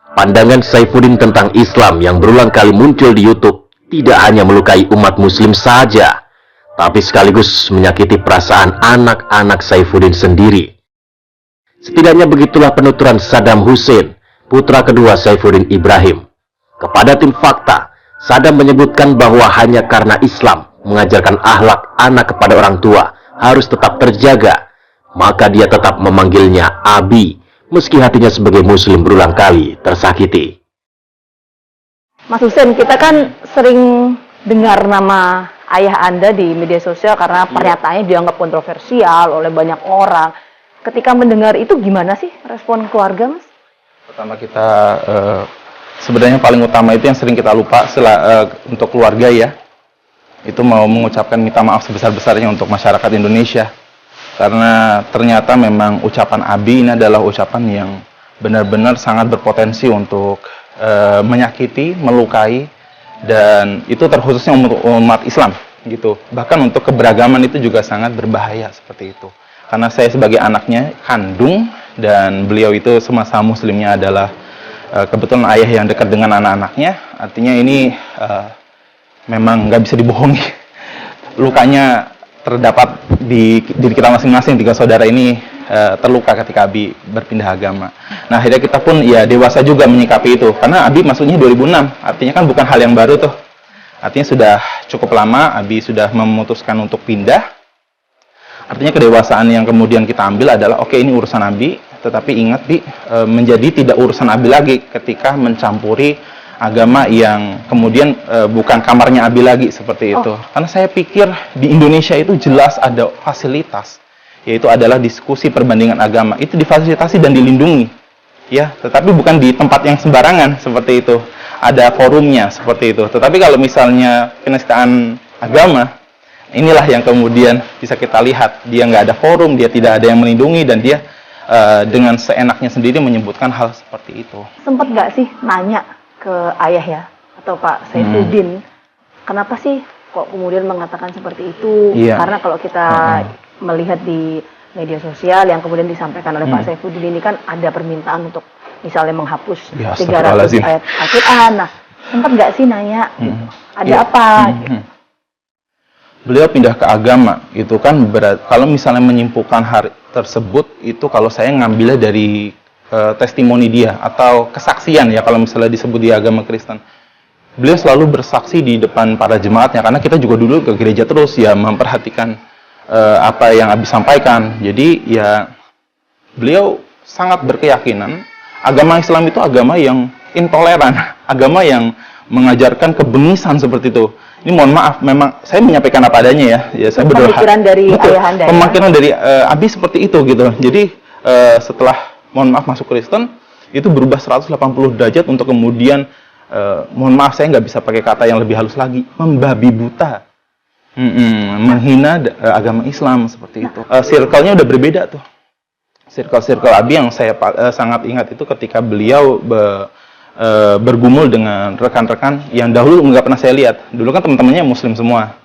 Pandangan Saifuddin tentang Islam yang berulang kali muncul di YouTube tidak hanya melukai umat muslim saja, tapi sekaligus menyakiti perasaan anak-anak Saifuddin sendiri. Setidaknya begitulah penuturan Saddam Hussein, putra kedua Saifuddin Ibrahim. Kepada tim Fakta, Saddam menyebutkan bahwa hanya karena Islam mengajarkan akhlak anak kepada orang tua harus tetap terjaga, maka dia tetap memanggilnya Abi, meski hatinya sebagai muslim berulang kali tersakiti. Mas Hussein, kita kan sering dengar nama ayah Anda di media sosial karena pernyataannya dianggap kontroversial oleh banyak orang. Ketika mendengar itu gimana sih respon keluarga, Mas? Pertama kita sebenarnya paling utama itu yang sering kita lupa untuk keluarga ya. Itu mau mengucapkan minta maaf sebesar-besarnya untuk masyarakat Indonesia. Karena ternyata memang ucapan Abi ini adalah ucapan yang benar-benar sangat berpotensi untuk menyakiti, melukai, dan itu terkhususnya umat Islam gitu. Bahkan untuk keberagaman itu juga sangat berbahaya seperti itu. Karena saya sebagai anaknya kandung dan beliau itu semasa muslimnya adalah kebetulan ayah yang dekat dengan anak-anaknya. Artinya ini memang nggak bisa dibohongi. Lukanya terdapat di diri kita masing-masing. Tiga saudara ini terluka ketika Abi berpindah agama. Nah akhirnya kita pun ya dewasa juga menyikapi itu. Karena Abi masuknya 2006. Artinya kan bukan hal yang baru tuh. Artinya sudah cukup lama Abi sudah memutuskan untuk pindah. Artinya kedewasaan yang kemudian kita ambil adalah oke, ini urusan Abi, tetapi ingat Bi, menjadi tidak urusan Abi lagi ketika mencampuri agama yang kemudian bukan kamarnya Abi lagi seperti itu. Karena saya pikir di Indonesia itu jelas ada fasilitas, yaitu adalah diskusi perbandingan agama. Itu difasilitasi dan dilindungi. Ya, tetapi bukan di tempat yang sembarangan seperti itu. Ada forumnya seperti itu. Tetapi kalau misalnya penistaan agama, inilah yang kemudian bisa kita lihat, dia nggak ada forum, dia tidak ada yang melindungi, dan dia dengan seenaknya sendiri menyebutkan hal seperti itu. Sempat nggak sih nanya ke ayah ya, atau Pak Saifuddin, kenapa sih kok kemudian mengatakan seperti itu? Iya. Karena kalau kita melihat di media sosial yang kemudian disampaikan oleh Pak Saifuddin ini kan ada permintaan untuk misalnya menghapus 300 ayat Al-Quran. Nah, sempat nggak sih nanya, ada apa? Beliau pindah ke agama, itu kan kalau misalnya menyimpulkan hari tersebut, itu kalau saya ngambilnya dari testimoni dia, atau kesaksian ya kalau misalnya disebut di agama Kristen. Beliau selalu bersaksi di depan para jemaatnya, karena kita juga dulu ke gereja terus ya, memperhatikan apa yang Abi sampaikan. Jadi ya, beliau sangat berkeyakinan, agama Islam itu agama yang intoleran, agama yang mengajarkan kebengisan seperti itu. Ini mohon maaf, memang saya menyampaikan apa adanya ya. Ya saya berdoa. Pemikiran dari ayahanda. Pemikiran dari Abi seperti itu gitu. Jadi setelah mohon maaf masuk Kristen, itu berubah 180 derajat untuk kemudian mohon maaf saya nggak bisa pakai kata yang lebih halus lagi, membabi buta, menghina agama Islam seperti itu. Circle-nya udah berbeda tuh. Circle Abi yang saya sangat ingat itu ketika beliau bergumul dengan rekan-rekan yang dahulu nggak pernah saya lihat. Dulu kan teman-temannya muslim semua.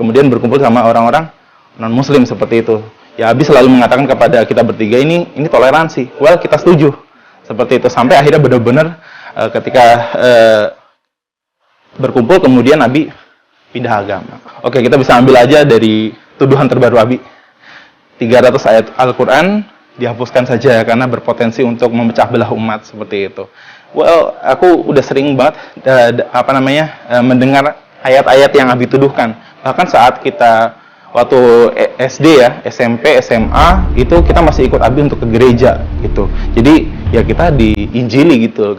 Kemudian berkumpul sama orang-orang non-muslim seperti itu. Ya Abi selalu mengatakan kepada kita bertiga ini toleransi. Well, kita setuju. Seperti itu. Sampai akhirnya benar-benar ketika berkumpul kemudian Abi pindah agama. Oke, kita bisa ambil aja dari tuduhan terbaru Abi. 300 ayat Al-Quran dihapuskan saja karena berpotensi untuk memecah belah umat seperti itu. Well, aku udah sering banget mendengar ayat-ayat yang Abi tuduhkan. Bahkan saat kita waktu SD ya, SMP, SMA, itu kita masih ikut Abi untuk ke gereja gitu. Jadi ya kita diinjili gitu,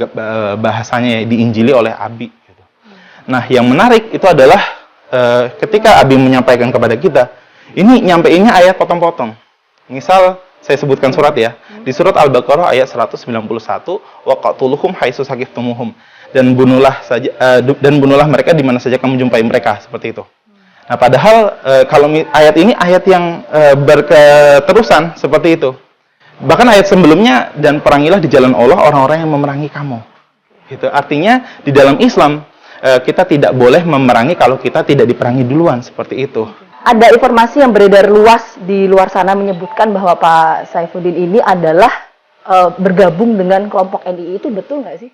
bahasanya ya, diinjili oleh Abi gitu. Nah, yang menarik itu adalah ketika Abi menyampaikan kepada kita, ini nyampeinnya ayat potong-potong. Misal saya sebutkan surat ya. Di surat Al-Baqarah ayat 191, waqatuluhum haitsu saqiftumuhum, dan bunuhlah mereka di mana saja kamu jumpai mereka, seperti itu. Nah, padahal kalau ayat ini ayat yang berketerusan seperti itu. Bahkan ayat sebelumnya, dan perangilah di jalan Allah orang-orang yang memerangi kamu. Gitu. Artinya di dalam Islam kita tidak boleh memerangi kalau kita tidak diperangi duluan, seperti itu. Ada informasi yang beredar luas di luar sana menyebutkan bahwa Pak Saifuddin ini adalah bergabung dengan kelompok NII, itu betul nggak sih?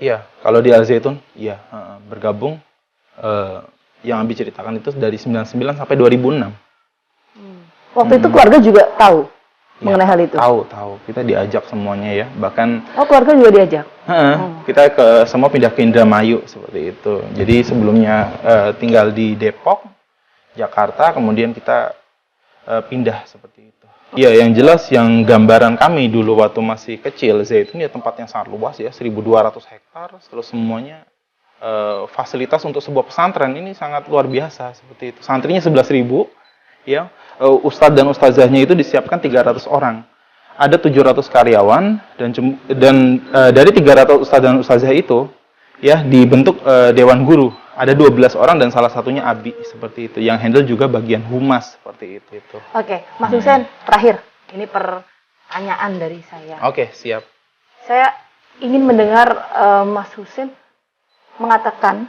Iya, kalau di Al Zaitun, iya, bergabung. Yang Abi ceritakan itu dari 99 sampai 2006. Waktu itu keluarga juga tahu mengenai hal itu? Tahu. Kita diajak semuanya ya. Bahkan Keluarga juga diajak? kita semua pindah ke Indramayu seperti itu. Jadi sebelumnya tinggal di Depok, Jakarta, kemudian kita pindah seperti itu. Iya, yang jelas yang gambaran kami dulu waktu masih kecil, Zaitun ya tempat yang sangat luas ya, 1.200 hektar, terus semuanya fasilitas untuk sebuah pesantren ini sangat luar biasa seperti itu. Santrinya 11.000, ya. Ustadz dan ustazahnya itu disiapkan 300 orang. Ada 700 karyawan dan dari 300 ustadz dan ustazah itu ya dibentuk dewan guru. Ada 12 orang dan salah satunya Abi seperti itu yang handle juga bagian humas seperti itu. Oke, Mas Husein, terakhir. Ini pertanyaan dari saya. Oke, siap. Saya ingin mendengar Mas Husein mengatakan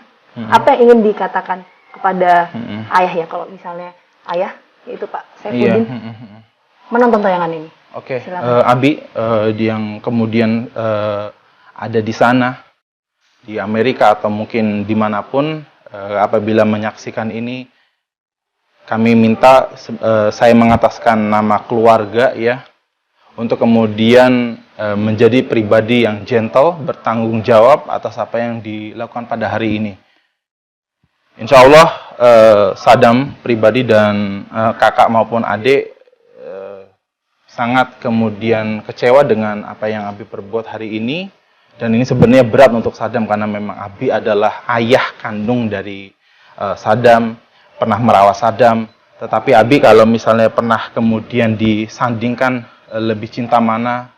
apa yang ingin dikatakan kepada ayah ya, kalau misalnya ayah yaitu Pak Saifuddin menonton tayangan ini. Oke, Abi yang kemudian ada di sana di Amerika atau mungkin dimanapun, apabila menyaksikan ini, kami minta saya mengataskan nama keluarga ya, untuk kemudian menjadi pribadi yang gentle, bertanggung jawab atas apa yang dilakukan pada hari ini. Insya Allah Sadam pribadi dan kakak maupun adik sangat kemudian kecewa dengan apa yang Abi perbuat hari ini. Dan ini sebenarnya berat untuk Sadam karena memang Abi adalah ayah kandung dari Sadam, pernah merawat Sadam. Tetapi Abi kalau misalnya pernah kemudian disandingkan lebih cinta mana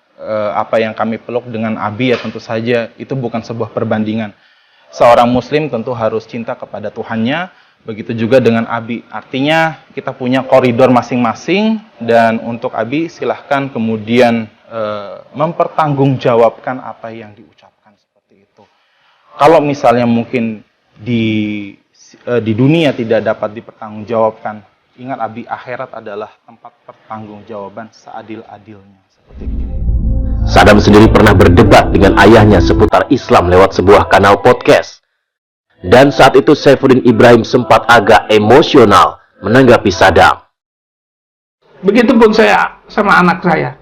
apa yang kami peluk dengan Abi, ya tentu saja itu bukan sebuah perbandingan. Seorang muslim tentu harus cinta kepada Tuhannya, begitu juga dengan Abi. Artinya kita punya koridor masing-masing dan untuk Abi silahkan kemudian mempertanggungjawabkan apa yang diucapkan seperti itu. Kalau misalnya mungkin di dunia tidak dapat dipertanggungjawabkan, ingat Abi, akhirat adalah tempat pertanggungjawaban seadil-adilnya seperti itu. Sadam sendiri pernah berdebat dengan ayahnya seputar Islam lewat sebuah kanal podcast. Dan saat itu Saifuddin Ibrahim sempat agak emosional menanggapi Sadam. Begitupun saya sama anak saya.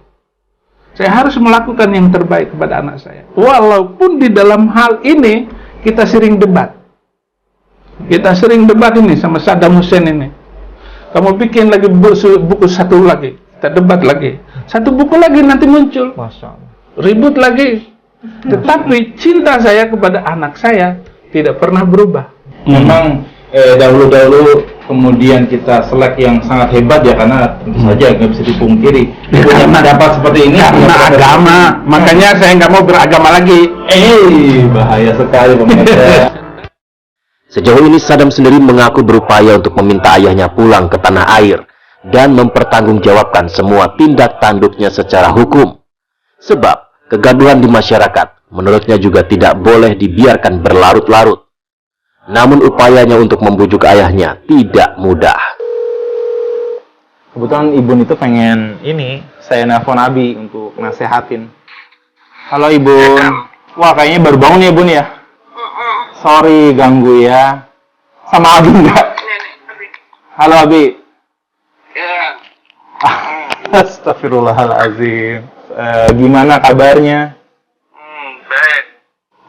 Saya harus melakukan yang terbaik kepada anak saya. Walaupun di dalam hal ini kita sering debat. Kita sering debat ini sama Saddam Hussein ini. Kamu bikin lagi buku satu lagi, kita debat lagi. Satu buku lagi nanti muncul. Masya Allah. Ribut lagi. Tetapi cinta saya kepada anak saya tidak pernah berubah. Memang dahulu-dahulu kemudian kita selek yang sangat hebat ya, karena tentu saja nggak bisa dipungkiri. Karena dapat seperti ini Karena agama, makanya saya nggak mau beragama lagi. Bahaya sekali pemirsa. Sejauh ini Sadam sendiri mengaku berupaya untuk meminta ayahnya pulang ke tanah air dan mempertanggungjawabkan semua tindak tanduknya secara hukum. Sebab kegaduhan di masyarakat menurutnya juga tidak boleh dibiarkan berlarut-larut. Namun upayanya untuk membujuk ayahnya tidak mudah. Kebetulan Ibun itu pengen saya nelpon Abi untuk nasehatin. Halo Ibun. Wah, kayaknya baru bangun ya Bun ya? Sorry ganggu ya. Sama Abi enggak? Halo Abi. Ya, Astagfirullahaladzim. Gimana kabarnya? baik.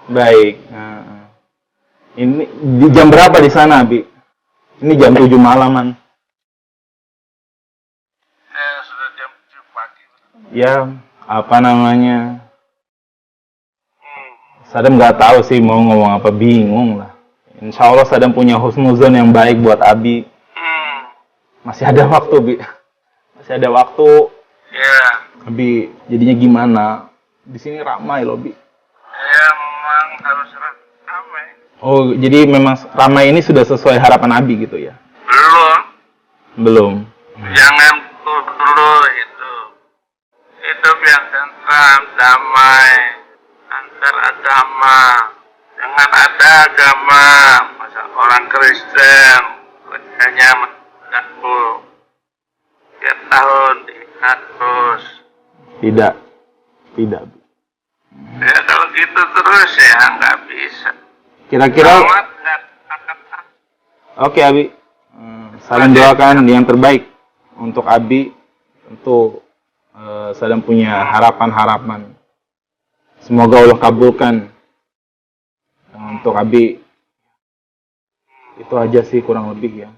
Baik. Ini di jam berapa di sana, Abi? Ini jam 7 malaman. Sudah jam 7 pagi. Ya, apa namanya? Sadam nggak tahu sih mau ngomong apa, bingung lah. Insya Allah Sadam punya husnuzon yang baik buat Abi. Masih ada waktu, Bi. Masih ada waktu. Ya, Abi, jadinya gimana? Di sini ramai loh, Bi. ya memang harus ramai. Oh, jadi memang ramai ini sudah sesuai harapan Abi gitu ya? Belum. Belum. Jangan dulu itu. Hidup yang tentram, damai, antar agama. Jangan ada agama. Masa orang Kristen kerjanya mendaku. Tiap tahun diingat terus. Tidak. Tidak. Ya kalau gitu terus ya nggak bisa. Kira-kira Selamat dan akan oke Abi. Saling doakan yang terbaik untuk Abi. Tentu sedang punya harapan-harapan. Semoga Allah kabulkan untuk Abi. Itu aja sih kurang lebih ya.